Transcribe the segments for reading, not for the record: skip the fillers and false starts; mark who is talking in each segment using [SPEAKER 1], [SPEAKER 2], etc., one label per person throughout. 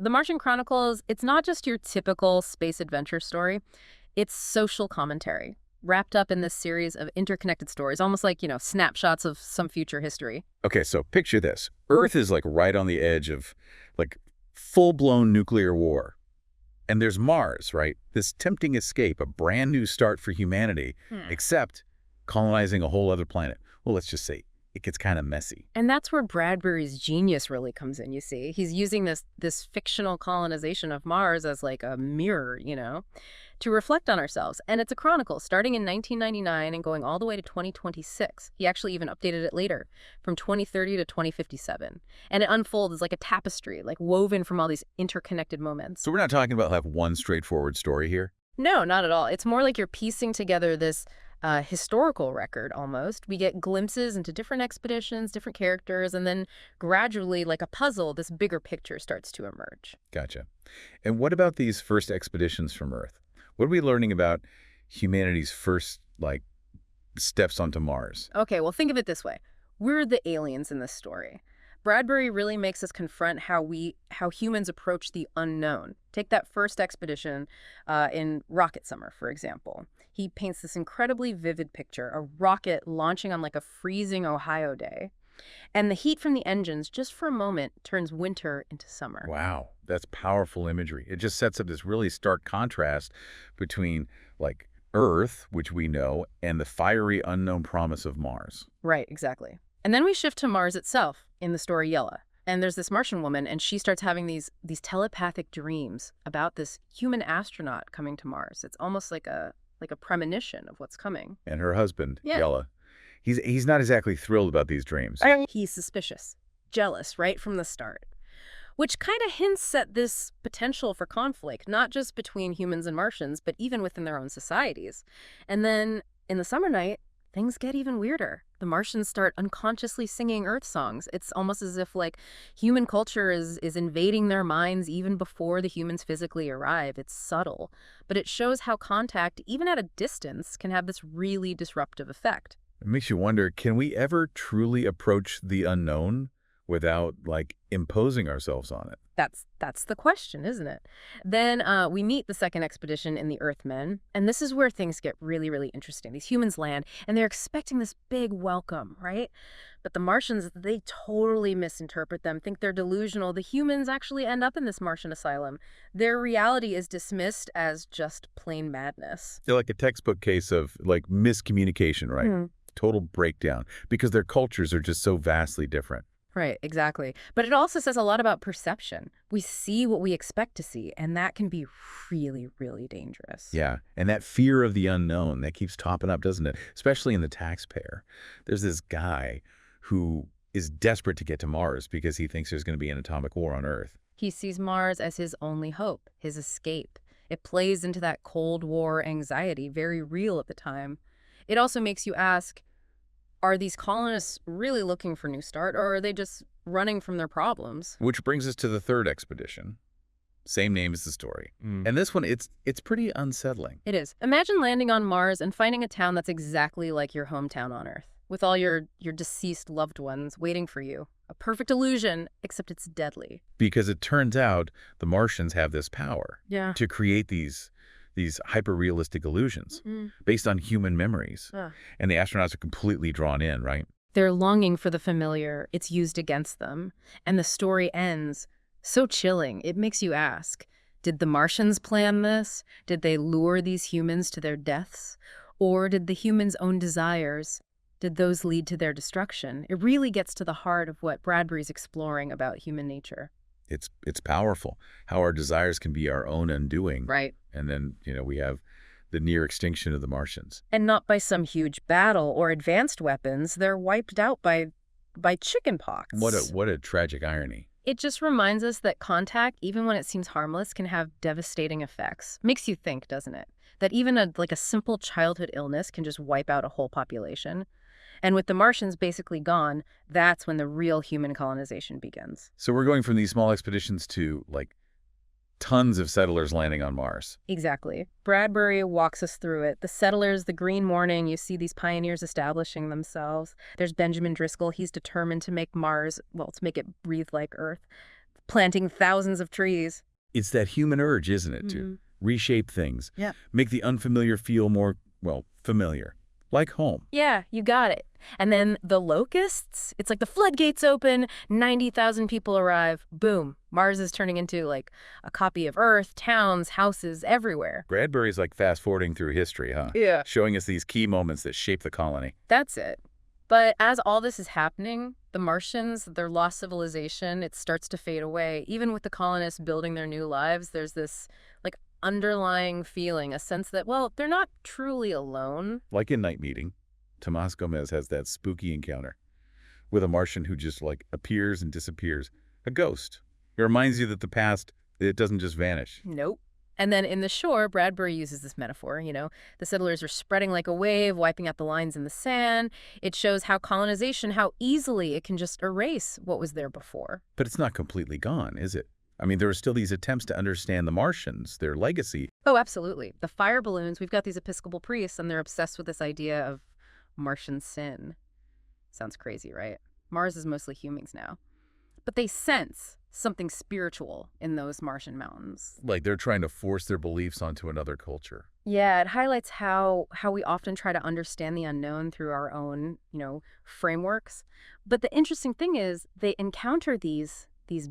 [SPEAKER 1] The Martian Chronicles, it's not just your typical space adventure story. It's social commentary, wrapped up in this series of interconnected stories, almost like, snapshots of some future history.
[SPEAKER 2] Okay, so picture this. Earth is like right on the edge of like full-blown nuclear war. And there's Mars, right? This tempting escape, a brand new start for humanity, except colonizing a whole other planet. Well, let's just say it gets kind of messy.
[SPEAKER 1] And that's where Bradbury's genius really comes in, you see. He's using this fictional colonization of Mars as like a mirror, to reflect on ourselves. And it's a chronicle starting in 1999 and going all the way to 2026. He actually even updated it later, from 2030 to 2057. And it unfolds as like a tapestry, like woven from all these interconnected moments.
[SPEAKER 2] So we're not talking about like one straightforward story here?
[SPEAKER 1] No, not at all. It's more like you're piecing together this historical record almost. We get glimpses into different expeditions, different characters, and then gradually, like a puzzle, this bigger picture starts to emerge.
[SPEAKER 2] Gotcha. And what about these first expeditions from Earth? What are we learning about humanity's first, like, steps onto Mars?
[SPEAKER 1] Okay, well, think of it this way. We're the aliens in this story. Bradbury really makes us confront how humans approach the unknown. Take that first expedition in Rocket Summer, for example. He paints this incredibly vivid picture, a rocket launching on like a freezing Ohio day. And the heat from the engines, just for a moment, turns winter into summer.
[SPEAKER 2] Wow, that's powerful imagery. It just sets up this really stark contrast between, like, Earth, which we know, and the fiery unknown promise of Mars.
[SPEAKER 1] Right, exactly. And then we shift to Mars itself in the story Yella. And there's this Martian woman, and she starts having these telepathic dreams about this human astronaut coming to Mars. It's almost like a premonition of what's coming.
[SPEAKER 2] And her husband,
[SPEAKER 1] Yeah.
[SPEAKER 2] Yella, he's not exactly thrilled about these dreams.
[SPEAKER 1] He's suspicious, jealous right from the start, which kind of hints at this potential for conflict, not just between humans and Martians, but even within their own societies. And then in the summer night, things get even weirder. The Martians start unconsciously singing Earth songs. It's almost as if like human culture is invading their minds even before the humans physically arrive. It's subtle, but it shows how contact, even at a distance, can have this really disruptive effect.
[SPEAKER 2] It makes you wonder, can we ever truly approach the unknown without, like, imposing ourselves on it?
[SPEAKER 1] That's the question, isn't it? Then we meet the second expedition in the Earthmen, and this is where things get really, really interesting. These humans land, and they're expecting this big welcome, right? But the Martians, they totally misinterpret them, think they're delusional. The humans actually end up in this Martian asylum. Their reality is dismissed as just plain madness.
[SPEAKER 2] They're like a textbook case of, like, miscommunication, right? Total breakdown, because their cultures are just so vastly different.
[SPEAKER 1] Right, exactly. But it also says a lot about perception. We see what we expect to see, and that can be really, really dangerous.
[SPEAKER 2] Yeah, and that fear of the unknown, that keeps topping up, doesn't it? Especially in the taxpayer. There's this guy who is desperate to get to Mars because he thinks there's going to be an atomic war on Earth.
[SPEAKER 1] He sees Mars as his only hope, his escape. It plays into that Cold War anxiety, very real at the time. It also makes you ask, are these colonists really looking for a new start, or are they just running from their problems?
[SPEAKER 2] Which brings us to the third expedition. Same name as the story. And this one, it's pretty unsettling.
[SPEAKER 1] It is. Imagine landing on Mars and finding a town that's exactly like your hometown on Earth, with all your deceased loved ones waiting for you. A perfect illusion, except it's deadly.
[SPEAKER 2] Because it turns out the Martians have this power to create these hyper-realistic illusions based on human memories. And the astronauts are completely drawn in, right?
[SPEAKER 1] They're longing for the familiar. It's used against them. And the story ends so chilling. It makes you ask, did the Martians plan this? Did they lure these humans to their deaths? Or did the humans' own desires, did those lead to their destruction? It really gets to the heart of what Bradbury's exploring about human nature.
[SPEAKER 2] It's powerful, how our desires can be our own undoing.
[SPEAKER 1] Right.
[SPEAKER 2] And then, we have the near extinction of the Martians.
[SPEAKER 1] And not by some huge battle or advanced weapons. They're wiped out by chickenpox.
[SPEAKER 2] What a tragic irony.
[SPEAKER 1] It just reminds us that contact, even when it seems harmless, can have devastating effects. Makes you think, doesn't it? That even a simple childhood illness can just wipe out a whole population. And with the Martians basically gone, that's when the real human colonization begins.
[SPEAKER 2] So we're going from these small expeditions to, like, tons of settlers landing on Mars.
[SPEAKER 1] Exactly. Bradbury walks us through it. The settlers, the green morning, you see these pioneers establishing themselves. There's Benjamin Driscoll. He's determined to make Mars, to make it breathe like Earth. planting thousands of trees.
[SPEAKER 2] It's that human urge, isn't it, to reshape things, make the unfamiliar feel more, well, familiar, like home.
[SPEAKER 1] Yeah, you got it. And then the locusts, it's like the floodgates open, 90,000 people arrive, boom. Mars is turning into like a copy of Earth, towns, houses, everywhere.
[SPEAKER 2] Bradbury's like fast-forwarding through history, huh?
[SPEAKER 1] Yeah.
[SPEAKER 2] Showing us these key moments that shape the colony.
[SPEAKER 1] That's it. But as all this is happening, the Martians, their lost civilization, it starts to fade away. Even with the colonists building their new lives, there's this like underlying feeling, a sense that, well, they're not truly alone.
[SPEAKER 2] Like in Night Meeting, Tomas Gomez has that spooky encounter with a Martian who just like appears and disappears. A ghost. It reminds you that the past, it doesn't just vanish.
[SPEAKER 1] Nope. And then in The Shore, Bradbury uses this metaphor, the settlers are spreading like a wave, wiping out the lines in the sand. It shows how colonization, how easily it can just erase what was there before.
[SPEAKER 2] But it's not completely gone, is it? I mean, there are still these attempts to understand the Martians, their legacy.
[SPEAKER 1] Oh, absolutely. The fire balloons, we've got these Episcopal priests, and they're obsessed with this idea of Martian sin. Sounds crazy, right? Mars is mostly humans now. But they sense something spiritual in those Martian mountains.
[SPEAKER 2] Like they're trying to force their beliefs onto another culture.
[SPEAKER 1] Yeah, it highlights how we often try to understand the unknown through our own, frameworks. But the interesting thing is they encounter these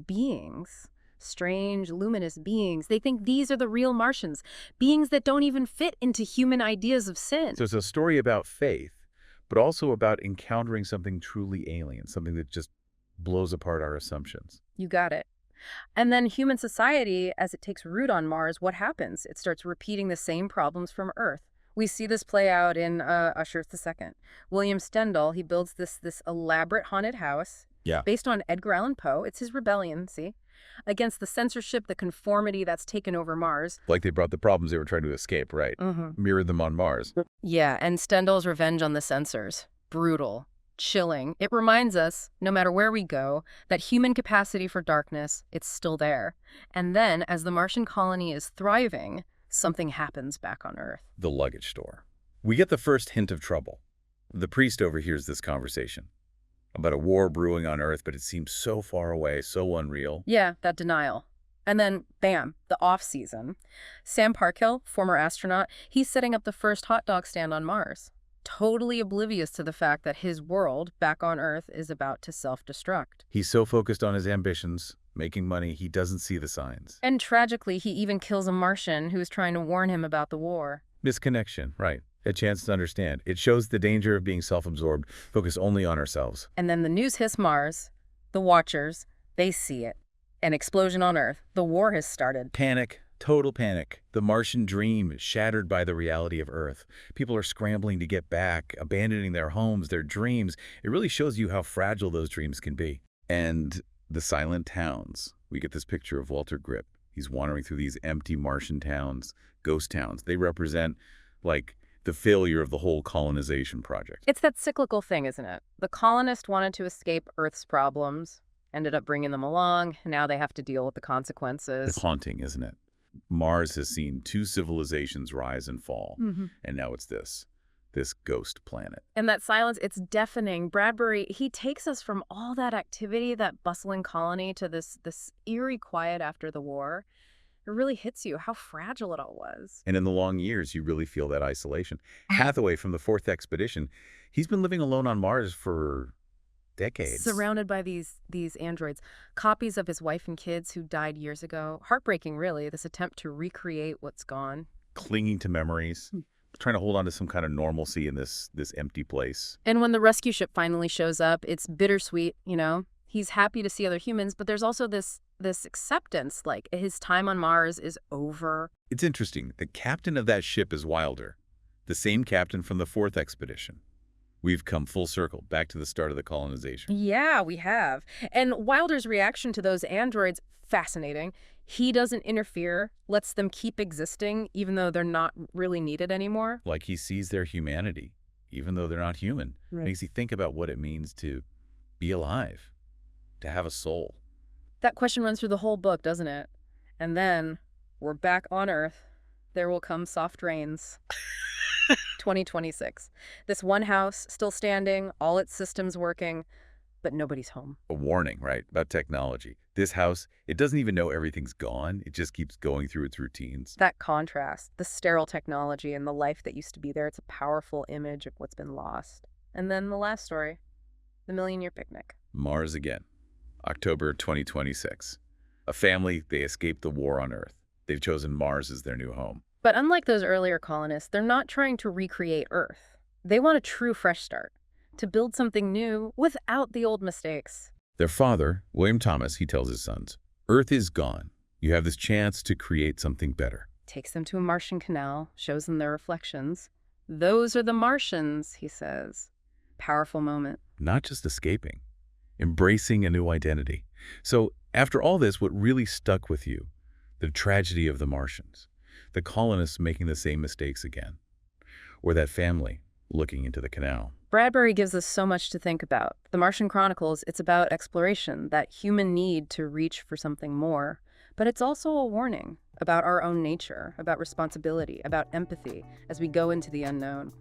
[SPEAKER 1] beings, strange, luminous beings. They think these are the real Martians, beings that don't even fit into human ideas of sin.
[SPEAKER 2] So it's a story about faith, but also about encountering something truly alien, something that just blows apart our assumptions.
[SPEAKER 1] You got it. And then human society, as it takes root on Mars, what happens? It starts repeating the same problems from Earth. We see this play out in Usher II. William Stendhal, he builds this elaborate haunted house based on Edgar Allan Poe. It's his rebellion, see? Against the censorship, the conformity that's taken over Mars.
[SPEAKER 2] Like they brought the problems they were trying to escape, right? Mirrored them on Mars.
[SPEAKER 1] Yeah, and Stendhal's revenge on the censors. Brutal. Chilling. It reminds us, no matter where we go, that human capacity for darkness, it's still there. And then, as the Martian colony is thriving, something happens back on Earth.
[SPEAKER 2] The luggage store. We get the first hint of trouble. The priest overhears this conversation about a war brewing on Earth, but it seems so far away, so unreal.
[SPEAKER 1] Yeah, that denial. And then, bam, the off-season. Sam Parkhill, former astronaut, he's setting up the first hot dog stand on Mars. Totally oblivious to the fact that his world, back on Earth, is about to self-destruct.
[SPEAKER 2] He's so focused on his ambitions, making money, he doesn't see the signs.
[SPEAKER 1] And tragically, he even kills a Martian who's trying to warn him about the war.
[SPEAKER 2] Misconnection, right. A chance to understand. It shows the danger of being self-absorbed, focused only on ourselves.
[SPEAKER 1] And then the news hits Mars. The Watchers, they see it. An explosion on Earth. The war has started.
[SPEAKER 2] Panic. Total panic. The Martian dream is shattered by the reality of Earth. People are scrambling to get back, abandoning their homes, their dreams. It really shows you how fragile those dreams can be. And the silent towns. We get this picture of Walter Grip. He's wandering through these empty Martian towns, ghost towns. They represent, like, the failure of the whole colonization project.
[SPEAKER 1] It's that cyclical thing, isn't it? The colonists wanted to escape Earth's problems, ended up bringing them along, and now they have to deal with the consequences.
[SPEAKER 2] It's haunting, isn't it? Mars has seen two civilizations rise and fall, and now it's this ghost planet.
[SPEAKER 1] And that silence, it's deafening. Bradbury, he takes us from all that activity, that bustling colony, to this eerie quiet after the war. It really hits you how fragile it all was.
[SPEAKER 2] And in the long years, you really feel that isolation. Hathaway from the fourth expedition, he's been living alone on Mars for decades.
[SPEAKER 1] Surrounded by these androids, copies of his wife and kids who died years ago. Heartbreaking, really, this attempt to recreate what's gone.
[SPEAKER 2] Clinging to memories, trying to hold on to some kind of normalcy in this empty place.
[SPEAKER 1] And when the rescue ship finally shows up, it's bittersweet, He's happy to see other humans, but there's also this acceptance, like his time on Mars is over.
[SPEAKER 2] It's interesting. The captain of that ship is Wilder, the same captain from the fourth expedition. We've come full circle, back to the start of the colonization.
[SPEAKER 1] Yeah, we have. And Wilder's reaction to those androids, fascinating. He doesn't interfere, lets them keep existing, even though they're not really needed anymore.
[SPEAKER 2] Like he sees their humanity, even though they're not human.
[SPEAKER 1] Right.
[SPEAKER 2] Makes you think about what it means to be alive, to have a soul.
[SPEAKER 1] That question runs through the whole book, doesn't it? And then, we're back on Earth. There will come soft rains. 2026. This one house, still standing, all its systems working. but nobody's home.
[SPEAKER 2] A warning, right, about technology. This house, it doesn't even know everything's gone. It just keeps going through its routines.
[SPEAKER 1] That contrast, the sterile technology and the life that used to be there, it's a powerful image of what's been lost. And then the last story, the Million-Year Picnic.
[SPEAKER 2] Mars again. October 2026. A family, they escaped the war on Earth. They've chosen Mars as their new home.
[SPEAKER 1] But unlike those earlier colonists, they're not trying to recreate Earth. They want a true fresh start, to build something new without the old mistakes.
[SPEAKER 2] Their father, William Thomas, he tells his sons, Earth is gone. You have this chance to create something better.
[SPEAKER 1] Takes them to a Martian canal, shows them their reflections. Those are the Martians, he says. Powerful moment.
[SPEAKER 2] Not just escaping, embracing a new identity. So after all this, what really stuck with you? The tragedy of the Martians, the colonists making the same mistakes again, or that family looking into the canal.
[SPEAKER 1] Bradbury gives us so much to think about. The Martian Chronicles, it's about exploration, that human need to reach for something more. But it's also a warning about our own nature, about responsibility, about empathy as we go into the unknown.